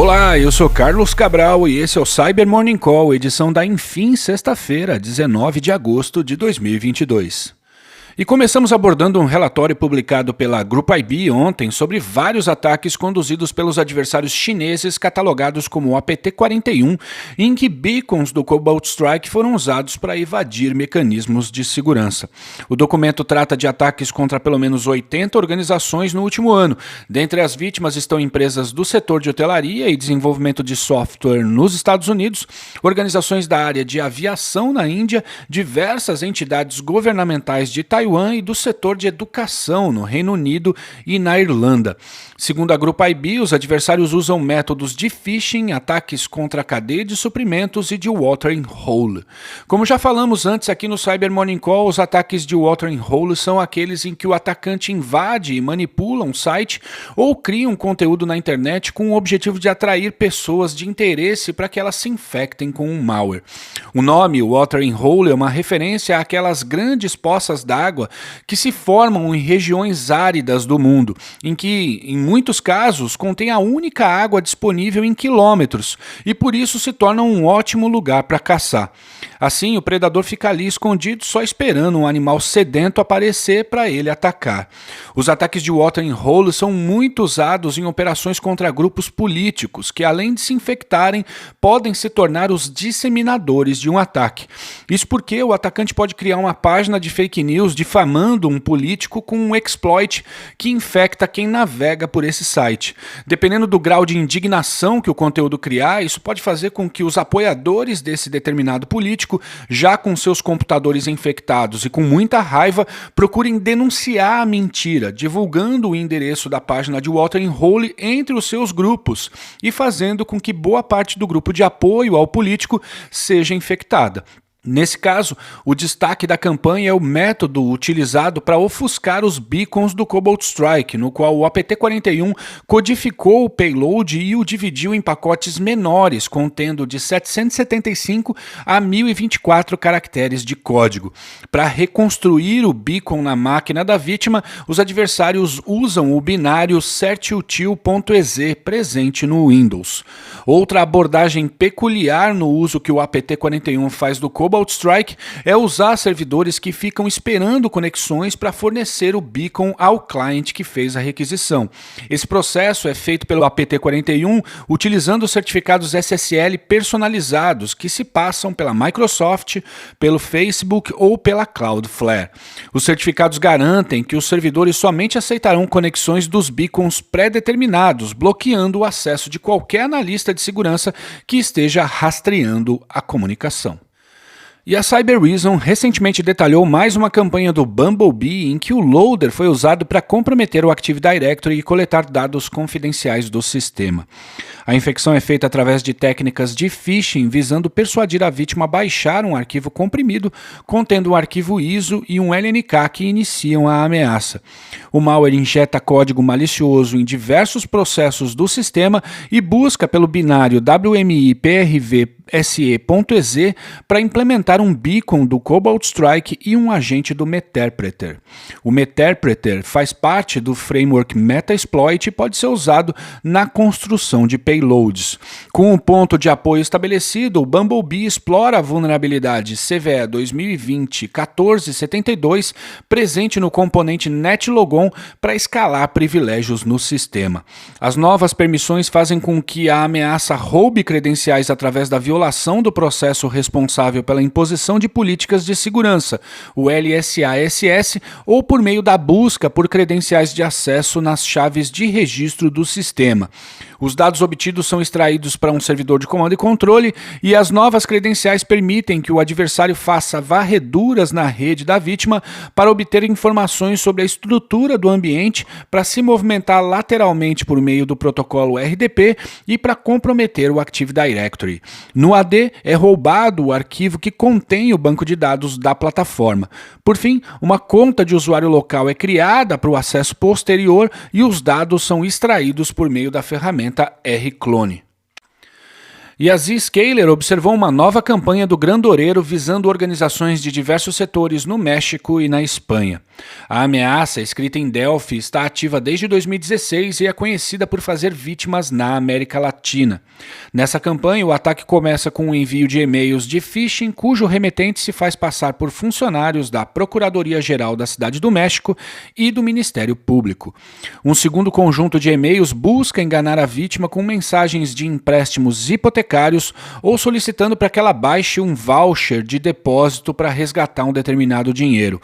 Olá, eu sou Carlos Cabral e esse é o Cyber Morning Call, edição da Enfim, sexta-feira, 19 de agosto de 2022. E começamos abordando um relatório publicado pela Group IB ontem sobre vários ataques conduzidos pelos adversários chineses catalogados como APT-41, em que beacons do Cobalt Strike foram usados para evadir mecanismos de segurança. O documento trata de ataques contra pelo menos 80 organizações no último ano. Dentre as vítimas estão empresas do setor de hotelaria e desenvolvimento de software nos Estados Unidos, organizações da área de aviação na Índia, diversas entidades governamentais de Taiwan e do setor de educação no Reino Unido e na Irlanda. Segundo a Group IB, os adversários usam métodos de phishing, ataques contra a cadeia de suprimentos e de watering hole. Como já falamos antes aqui no Cyber Morning Call, os ataques de watering hole são aqueles em que o atacante invade e manipula um site ou cria um conteúdo na internet com o objetivo de atrair pessoas de interesse para que elas se infectem com um malware. O nome watering hole é uma referência àquelas grandes poças d'água que se formam em regiões áridas do mundo, em que, em muitos casos, contém a única água disponível em quilômetros e por isso se tornam um ótimo lugar para caçar. Assim, o predador fica ali escondido só esperando um animal sedento aparecer para ele atacar. Os ataques de watering hole são muito usados em operações contra grupos políticos que, além de se infectarem, podem se tornar os disseminadores de um ataque. Isso porque o atacante pode criar uma página de fake news difamando um político com um exploit que infecta quem navega por esse site. Dependendo do grau de indignação que o conteúdo criar, isso pode fazer com que os apoiadores desse determinado político, já com seus computadores infectados e com muita raiva, procurem denunciar a mentira, divulgando o endereço da página de watering hole entre os seus grupos e fazendo com que boa parte do grupo de apoio ao político seja infectada. Nesse caso, o destaque da campanha é o método utilizado para ofuscar os beacons do Cobalt Strike, no qual o APT-41 codificou o payload e o dividiu em pacotes menores, contendo de 775 a 1024 caracteres de código. Para reconstruir o beacon na máquina da vítima, os adversários usam o binário certutil.exe presente no Windows. Outra abordagem peculiar no uso que o APT-41 faz do Cobalt Strike é usar servidores que ficam esperando conexões para fornecer o beacon ao cliente que fez a requisição. Esse processo é feito pelo APT-41 utilizando certificados SSL personalizados que se passam pela Microsoft, pelo Facebook ou pela Cloudflare. Os certificados garantem que os servidores somente aceitarão conexões dos beacons pré-determinados, bloqueando o acesso de qualquer analista de segurança que esteja rastreando a comunicação. E a Cybereason recentemente detalhou mais uma campanha do Bumblebee em que o loader foi usado para comprometer o Active Directory e coletar dados confidenciais do sistema. A infecção é feita através de técnicas de phishing visando persuadir a vítima a baixar um arquivo comprimido contendo um arquivo ISO e um LNK que iniciam a ameaça. O malware injeta código malicioso em diversos processos do sistema e busca pelo binário WMI-PRV-SE.exe para implementar um beacon do Cobalt Strike e um agente do Meterpreter. O Meterpreter faz parte do framework Metasploit e pode ser usado na construção de payloads. Com um ponto de apoio estabelecido, o Bumblebee explora a vulnerabilidade CVE 2020-1472 presente no componente NetLogon para escalar privilégios no sistema. As novas permissões fazem com que a ameaça roube credenciais através da violação do processo responsável pela imposição de políticas de segurança, o LSASS, ou por meio da busca por credenciais de acesso nas chaves de registro do sistema. Os dados obtidos são extraídos para um servidor de comando e controle e as novas credenciais permitem que o adversário faça varreduras na rede da vítima para obter informações sobre a estrutura do ambiente para se movimentar lateralmente por meio do protocolo RDP e para comprometer o Active Directory. No AD é roubado o arquivo que contém o banco de dados da plataforma. Por fim, uma conta de usuário local é criada para o acesso posterior e os dados são extraídos por meio da ferramenta rclone. E a Zscaler observou uma nova campanha do Grandoreiro visando organizações de diversos setores no México e na Espanha. A ameaça, escrita em Delphi, está ativa desde 2016 e é conhecida por fazer vítimas na América Latina. Nessa campanha, o ataque começa com o envio de e-mails de phishing, cujo remetente se faz passar por funcionários da Procuradoria-Geral da Cidade do México e do Ministério Público. Um segundo conjunto de e-mails busca enganar a vítima com mensagens de empréstimos hipotecários ou solicitando para que ela baixe um voucher de depósito para resgatar um determinado dinheiro.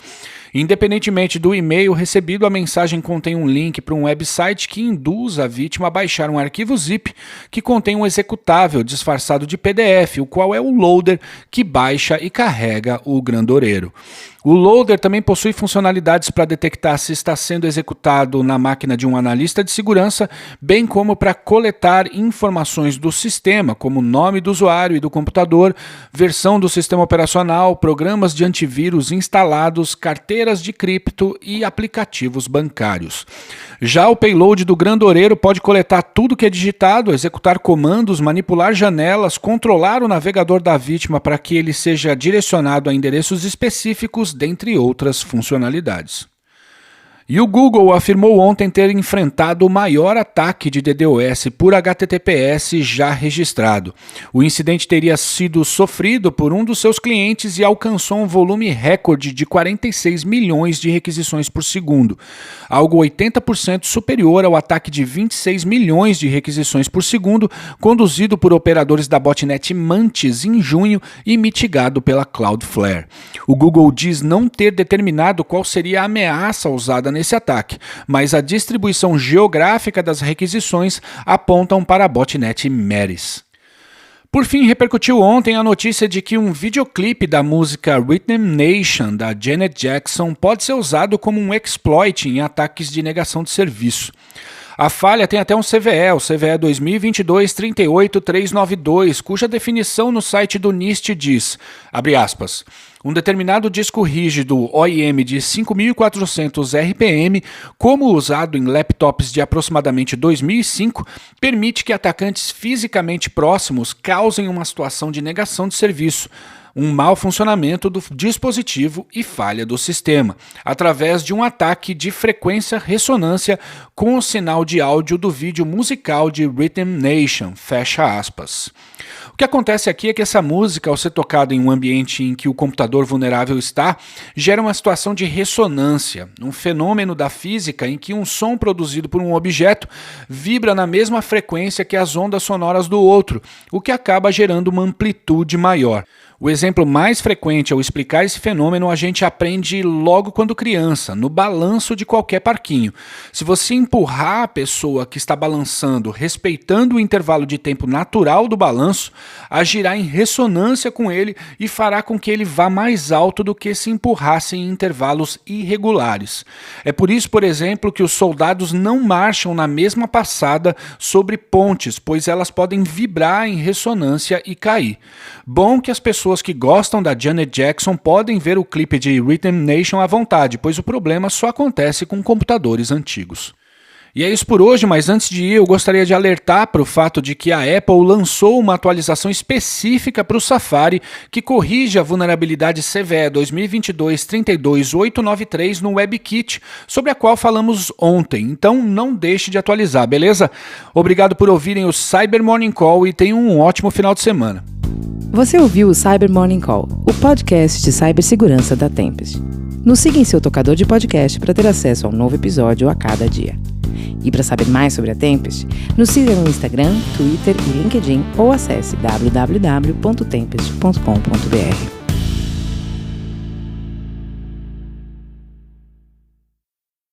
Independentemente do e-mail recebido, a mensagem contém um link para um website que induz a vítima a baixar um arquivo zip que contém um executável disfarçado de PDF, o qual é o loader que baixa e carrega o Grandoreiro. O loader também possui funcionalidades para detectar se está sendo executado na máquina de um analista de segurança, bem como para coletar informações do sistema, como nome do usuário e do computador, versão do sistema operacional, programas de antivírus instalados, carteiras de cripto e aplicativos bancários. Já o payload do Grandoreiro pode coletar tudo que é digitado, executar comandos, manipular janelas, controlar o navegador da vítima para que ele seja direcionado a endereços específicos, dentre outras funcionalidades. E o Google afirmou ontem ter enfrentado o maior ataque de DDoS por HTTPS já registrado. O incidente teria sido sofrido por um dos seus clientes e alcançou um volume recorde de 46 milhões de requisições por segundo, algo 80% superior ao ataque de 26 milhões de requisições por segundo conduzido por operadores da botnet Mantis em junho e mitigado pela Cloudflare. O Google diz não ter determinado qual seria a ameaça usada nesse ataque, mas a distribuição geográfica das requisições apontam para a botnet Metis. Por fim, repercutiu ontem a notícia de que um videoclipe da música Rhythm Nation, da Janet Jackson, pode ser usado como um exploit em ataques de negação de serviço. A falha tem até um CVE, o CVE 2022-38392, cuja definição no site do NIST diz, abre aspas, um determinado disco rígido OIM de 5.400 RPM, como usado em laptops de aproximadamente 2005, permite que atacantes fisicamente próximos causem uma situação de negação de serviço, um mau funcionamento do dispositivo e falha do sistema, através de um ataque de frequência-ressonância com o sinal de áudio do vídeo musical de Rhythm Nation, fecha aspas. O que acontece aqui é que essa música, ao ser tocada em um ambiente em que o computador vulnerável está, gera uma situação de ressonância, um fenômeno da física em que um som produzido por um objeto vibra na mesma frequência que as ondas sonoras do outro, o que acaba gerando uma amplitude maior. O exemplo mais frequente ao explicar esse fenômeno a gente aprende logo quando criança, no balanço de qualquer parquinho. Se você empurrar a pessoa que está balançando respeitando o intervalo de tempo natural do balanço, agirá em ressonância com ele e fará com que ele vá mais alto do que se empurrasse em intervalos irregulares. É por isso, por exemplo, que os soldados não marcham na mesma passada sobre pontes, pois elas podem vibrar em ressonância e cair. Bom que as pessoas que gostam da Janet Jackson podem ver o clipe de Rhythm Nation à vontade, pois o problema só acontece com computadores antigos. E é isso por hoje, mas antes de ir, eu gostaria de alertar para o fato de que a Apple lançou uma atualização específica para o Safari que corrige a vulnerabilidade CVE 2022-32893 no WebKit, sobre a qual falamos ontem. Então não deixe de atualizar, beleza? Obrigado por ouvirem o Cyber Morning Call e tenham um ótimo final de semana. Você ouviu o Cyber Morning Call, o podcast de cibersegurança da Tempest. Nos siga em seu tocador de podcast para ter acesso a um novo episódio a cada dia. E para saber mais sobre a Tempest, nos siga no Instagram, Twitter e LinkedIn ou acesse www.tempest.com.br.